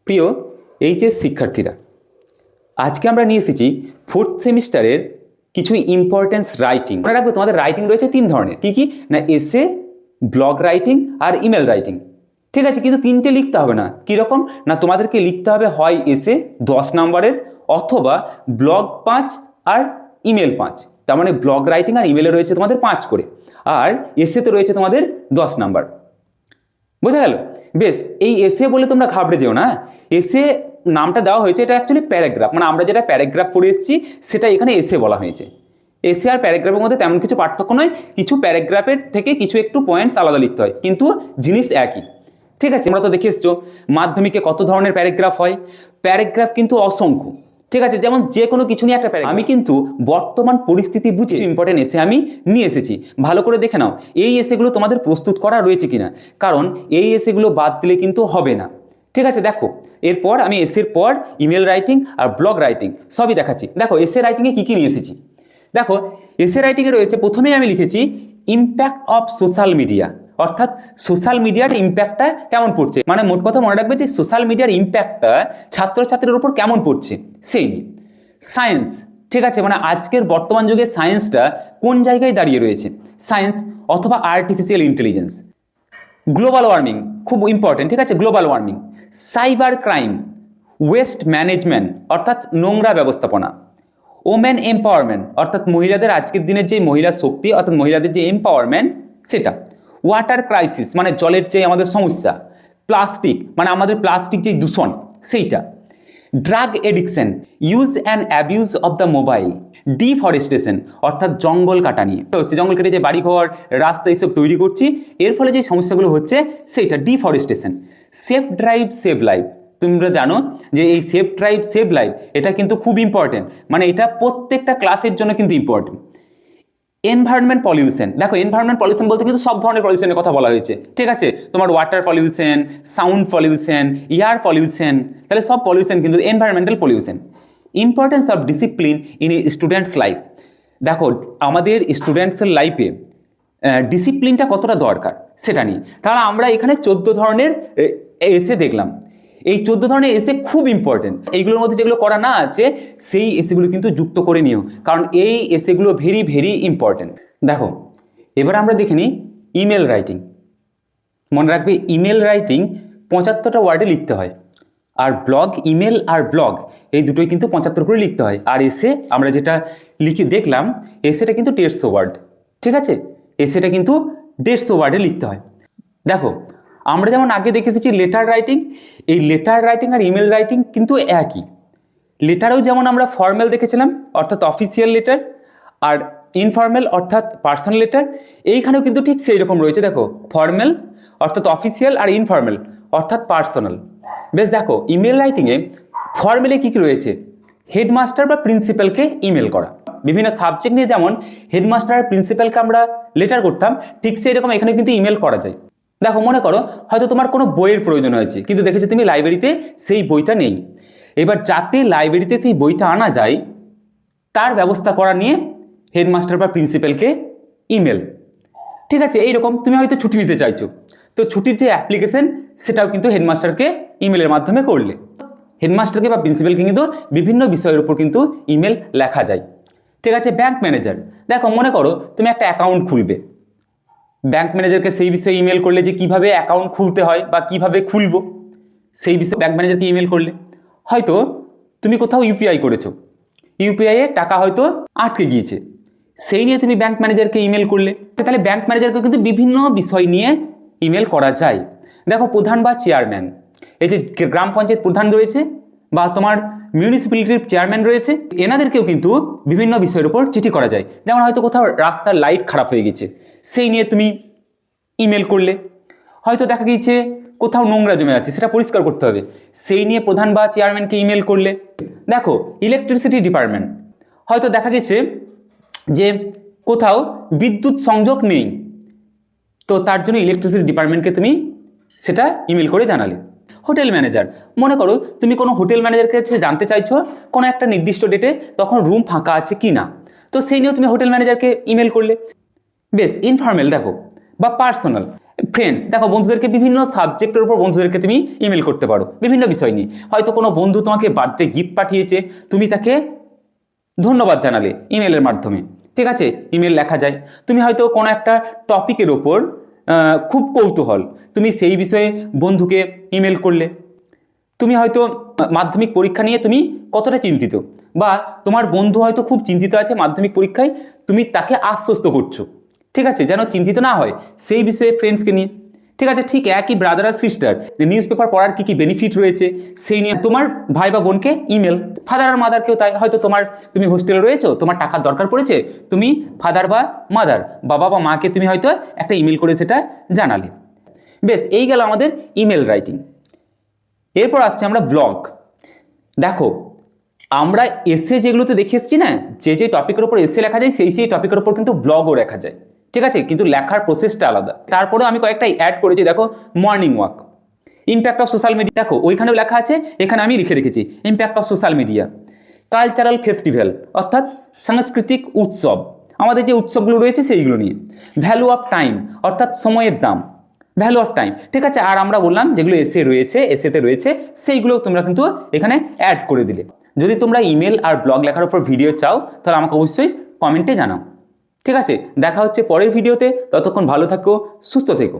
প্রিয় এইচএস শিক্ষার্থীরা, আজকে আমরা নিয়ে এসেছি ফোর্থ সেমিস্টারের কিছু ইম্পর্টেন্স রাইটিং। মনে রাখবে তোমাদের রাইটিং রয়েছে তিন ধরনের, কি কি না এসে, ব্লগ রাইটিং আর ইমেল রাইটিং। ঠিক আছে, কিন্তু তিনটে লিখতে হবে না। কীরকম না তোমাদেরকে লিখতে হবে হয় এসে 10 নম্বরের অথবা ব্লগ 5 আর ইমেল 5। তার মানে ব্লগ রাইটিং আর ইমেলে রয়েছে তোমাদের 5 করে, আর এসেতে রয়েছে তোমাদের 10 নাম্বার। বোঝা গেল? বেশ, এই এসে বলে তোমরা ঘাবড়ে যেও না। এসে নামটা দেওয়া হয়েছে, এটা অ্যাকচুয়ালি প্যারাগ্রাফ, মানে আমরা যেটা প্যারাগ্রাফ পড়ে এসেছি সেটা এখানে এসে বলা হয়েছে। এসে আর প্যারাগ্রাফের মধ্যে তেমন কিছু পার্থক্য নয়, কিছু প্যারাগ্রাফের থেকে কিছু একটু পয়েন্টস আলাদা লিখতে হয়, কিন্তু জিনিস একই। ঠিক আছে, আমরা তো দেখে এসছো মাধ্যমিকে কত ধরনের প্যারাগ্রাফ হয়। প্যারাগ্রাফ কিন্তু অসংখ্য। ঠিক আছে, যেমন যে কোনো কিছু নিয়ে একটা প্যারাগ্রাফ। আমি কিন্তু বর্তমান পরিস্থিতি বুঝে ইম্পর্টেন্ট এসে আমি নিয়ে এসেছি, ভালো করে দেখে নাও এই এসেগুলো তোমাদের প্রস্তুত করা রয়েছে কিনা, কারণ এই এসেগুলো বাদ দিলে কিন্তু হবে না। ঠিক আছে, দেখো এরপর আমি এসের পর ইমেল রাইটিং আর ব্লগ রাইটিং সবই দেখাচ্ছি। দেখো এসে রাইটিংয়ে কী কী নিয়ে এসেছি। দেখো এসে রাইটিংয়ে রয়েছে, প্রথমেই আমি লিখেছি ইম্প্যাক্ট অফ সোশ্যাল মিডিয়া, অর্থাৎ সোশ্যাল মিডিয়ার ইম্প্যাক্টটা কেমন পড়ছে। মানে মোট কথা মনে রাখবে যে সোশ্যাল মিডিয়ার ইম্প্যাক্টটা ছাত্রছাত্রীর উপর কেমন পড়ছে সেই নিয়ে। সায়েন্স, ঠিক আছে, মানে আজকের বর্তমান যুগে সায়েন্সটা কোন জায়গায় দাঁড়িয়ে রয়েছে, সায়েন্স অথবা আর্টিফিশিয়াল ইন্টেলিজেন্স। গ্লোবাল ওয়ার্মিং খুব ইম্পর্টেন্ট, ঠিক আছে, global warming. Cyber crime, waste management অর্থাৎ নোংরা ব্যবস্থাপনা। ওমেন এম্পাওয়ারমেন্ট অর্থাৎ মহিলাদের আজকের দিনের যে মহিলা শক্তি অর্থাৎ মহিলাদের যে এম্পাওয়ারমেন্ট সেটা। ওয়াটার ক্রাইসিস মানে জলের যে আমাদের সমস্যা। প্লাস্টিক মানে আমাদের প্লাস্টিক যে দূষণ সেইটা। Drug addiction, use and abuse of the mobile. Deforestation অর্থাৎ জঙ্গল কাটা নিয়ে হচ্ছে, জঙ্গল কেটে যে বাড়িঘর রাস্তা এইসব তৈরি করছি এর ফলে যে সমস্যাগুলো হচ্ছে সেইটা deforestation. Safe drive save life, তোমরা জানো যে এই সেফ ড্রাইভ সেভ লাইফ এটা কিন্তু খুব ইম্পর্টেন্ট, মানে এটা প্রত্যেকটা ক্লাসের জন্য কিন্তু ইম্পর্টেন্ট। এনভায়রনমেন্ট পলিউশন, দেখো এনভায়রনমেন্ট পলিউশন বলতে কিন্তু সব ধরনের পলিউশনের কথা বলা হয়েছে। ঠিক আছে, তোমার water pollution, sound pollution, air pollution, তাহলে সব পলিউশন কিন্তু environmental pollution. Importance of discipline in a students life, দেখো আমাদের স্টুডেন্টসের লাইফে ডিসিপ্লিনটা কতটা দরকার সেটা নিয়ে। তাহলে আমরা এখানে 14 ধরনের এসে দেখলাম। এই 14 ধরনের এসে খুব ইম্পর্টেন্ট, এইগুলোর মধ্যে যেগুলো করা না আছে সেই এসেগুলো কিন্তু যুক্ত করে নিও, কারণ এই এসেগুলো ভেরি ভেরি ইম্পর্টেন্ট। দেখো এবার আমরা দেখে নিই ইমেল রাইটিং। মনে রাখবে ইমেল রাইটিং 75টা ওয়ার্ডে লিখতে হয়, আর ব্লগ, ইমেল আর ব্লগ এই দুটোই কিন্তু 75 করে লিখতে হয়। আর এসে আমরা যেটা লিখে দেখলাম এসেটা কিন্তু 150 ওয়ার্ড। ঠিক আছে, এসেটা কিন্তু 150 ওয়ার্ডে লিখতে হয়। দেখো আমরা যেমন আগে দেখে এসেছি লেটার রাইটিং, এই লেটার রাইটিং আর ইমেল রাইটিং কিন্তু একই। লেটারেও যেমন আমরা ফর্মাল দেখেছিলাম অর্থাৎ অফিসিয়াল লেটার, আর ইনফর্মাল অর্থাৎ পার্সোনাল লেটার, এইখানেও কিন্তু ঠিক সেই রকম রয়েছে। দেখো ফর্মাল অর্থাৎ অফিসিয়াল আর ইনফর্মাল অর্থাৎ পার্সোনাল। বেশ, দেখো ইমেল রাইটিংয়ে ফর্মালে কী কী রয়েছে, হেডমাস্টার বা প্রিন্সিপালকে ইমেল করা। বিভিন্ন সাবজেক্ট নিয়ে যেমন হেডমাস্টার আর প্রিন্সিপালকে আমরা লেটার করতাম, ঠিক সেই রকম এখানে কিন্তু ইমেল করা যায়। দেখো মনে করো হয়তো তোমার কোনো বইয়ের প্রয়োজন হয়েছে, কিন্তু দেখেছো তুমি লাইব্রেরিতে সেই বইটা নেই। এবার যাতে লাইব্রেরিতে সেই বইটা আনা যায় তার ব্যবস্থা করা নিয়ে হেডমাস্টার বা প্রিন্সিপালকে ইমেল। ঠিক আছে, এইরকম তুমি হয়তো ছুটি নিতে চাইছো, তো ছুটির যে অ্যাপ্লিকেশন সেটাও কিন্তু হেডমাস্টারকে ইমেলের মাধ্যমে করলে। হেডমাস্টারকে বা প্রিন্সিপালকে কিন্তু বিভিন্ন বিষয়ের উপর কিন্তু ইমেল লেখা যায়। ঠিক আছে, ব্যাংক ম্যানেজার, দেখো মনে করো তুমি একটা অ্যাকাউন্ট খুলবে, ব্যাংক ম্যানেজারকে সেই বিষয়ে ইমেল করলে যে কিভাবে অ্যাকাউন্ট খুলতে হয় বা কিভাবে খুলবো সেই বিষয়ে ব্যাংক ম্যানেজারকে ইমেল করলে। হয়তো তুমি কোথাও ইউপিআই করেছো, ইউপিআইয়ে টাকা হয়তো আটকে গিয়েছে, সেই নিয়ে তুমি ব্যাংক ম্যানেজারকে ইমেল করলে। তাহলে ব্যাংক ম্যানেজারকে কিন্তু বিভিন্ন বিষয় নিয়ে ইমেল করা যায়। দেখো প্রধান বা চেয়ারম্যান, এই যে গ্রাম পঞ্চায়েত প্রধান রয়েছে বা তোমার মিউনিসিপ্যালিটির চেয়ারম্যান রয়েছে, এনাদেরকেও কিন্তু বিভিন্ন বিষয়ের উপর চিঠি করা যায়। যেমন হয়তো কোথাও রাস্তার লাইট খারাপ হয়ে গেছে সেই নিয়ে তুমি ইমেল করলে। হয়তো দেখা গিয়েছে কোথাও নোংরা জমে আছে সেটা পরিষ্কার করতে হবে, সেই নিয়ে প্রধান বা চেয়ারম্যানকে ইমেল করলে। দেখো ইলেকট্রিসিটি ডিপার্টমেন্ট, হয়তো দেখা গেছে যে কোথাও বিদ্যুৎ সংযোগ নেই, তো তার জন্য ইলেকট্রিসিটি ডিপার্টমেন্টকে তুমি সেটা ইমেল করে জানালে। হোটেল ম্যানেজার, মনে করো তুমি কোনো হোটেল ম্যানেজারের কাছে জানতে চাইছো কোনো একটা নির্দিষ্ট ডেটে তখন রুম ফাঁকা আছে কি না, তো সেই নিয়েও তুমি হোটেল ম্যানেজারকে ইমেল করলে। বেশ, ইনফর্মাল দেখো বা পার্সোনাল, ফ্রেন্ডস, দেখো বন্ধুদেরকে বিভিন্ন সাবজেক্টের উপর বন্ধুদেরকে তুমি ইমেল করতে পারো বিভিন্ন বিষয় নিয়ে। হয়তো কোনো বন্ধু তোমাকে বার্থডে গিফট পাঠিয়েছে, তুমি তাকে ধন্যবাদ জানালে ইমেলের মাধ্যমে, ঠিক আছে, ইমেল লেখা যায়। তুমি হয়তো কোনো একটা টপিকের ওপর খুব কৌতূহল, তুমি সেই বিষয়ে বন্ধুকে ইমেল করলে। তুমি হয়তো মাধ্যমিক পরীক্ষা নিয়ে তুমি কতটা চিন্তিত, বা তোমার বন্ধু হয়তো খুব চিন্তিত আছে মাধ্যমিক পরীক্ষায়, তুমি তাকে আশ্বস্ত করছো, ঠিক আছে, যেন চিন্তিত না হয় সেই বিষয়ে ফ্রেন্ডসকে নিয়ে, ঠিক আছে। ঠিক একই ব্রাদার আর সিস্টার, নিউজ পেপার পড়ার কী কী বেনিফিট রয়েছে সেই নিয়ে তোমার ভাই বা বোনকে ইমেল। ফাদার আর মাদারকেও তাই, হয়তো তুমি হোস্টেলে রয়েছো, তোমার টাকার দরকার পড়েছে, তুমি ফাদার বা মাদার, বাবা বা মাকে তুমি হয়তো একটা ইমেল করে সেটা জানালে। বেশ, এই গেল আমাদের ইমেল রাইটিং। এরপর আসছে আমরা ব্লগ। দেখো আমরা এসে যেগুলোতে দেখে এসেছি না, যে টপিকের উপর এসে লেখা যায় সেই টপিকের উপর কিন্তু ব্লগও লেখা যায়, ঠিক আছে, কিন্তু লেখার প্রসেসটা আলাদা। তারপরে আমি কয়েকটা অ্যাড করেছি, দেখো morning walk, impact of social media, দেখো ওইখানেও লেখা আছে, এখানে আমি লিখে রেখেছি impact of social media. Cultural festival অর্থাৎ সাংস্কৃতিক উৎসব, আমাদের যে উৎসবগুলো রয়েছে সেইগুলো নিয়ে। ভ্যালু অফ টাইম অর্থাৎ সময়ের দাম, ভ্যালু অফ টাইম, ঠিক আছে। আর আমরা বললাম যেগুলো এসেতে রয়েছে সেইগুলো তোমরা কিন্তু এখানে অ্যাড করে দিলে। যদি তোমরা ইমেল আর ব্লগ লেখার উপর ভিডিও চাও তাহলে আমাকে অবশ্যই কমেন্টে জানাও, ঠিক আছে। দেখা হচ্ছে পরের ভিডিওতে, ততক্ষণ ভালো থাকো, সুস্থ থেকো।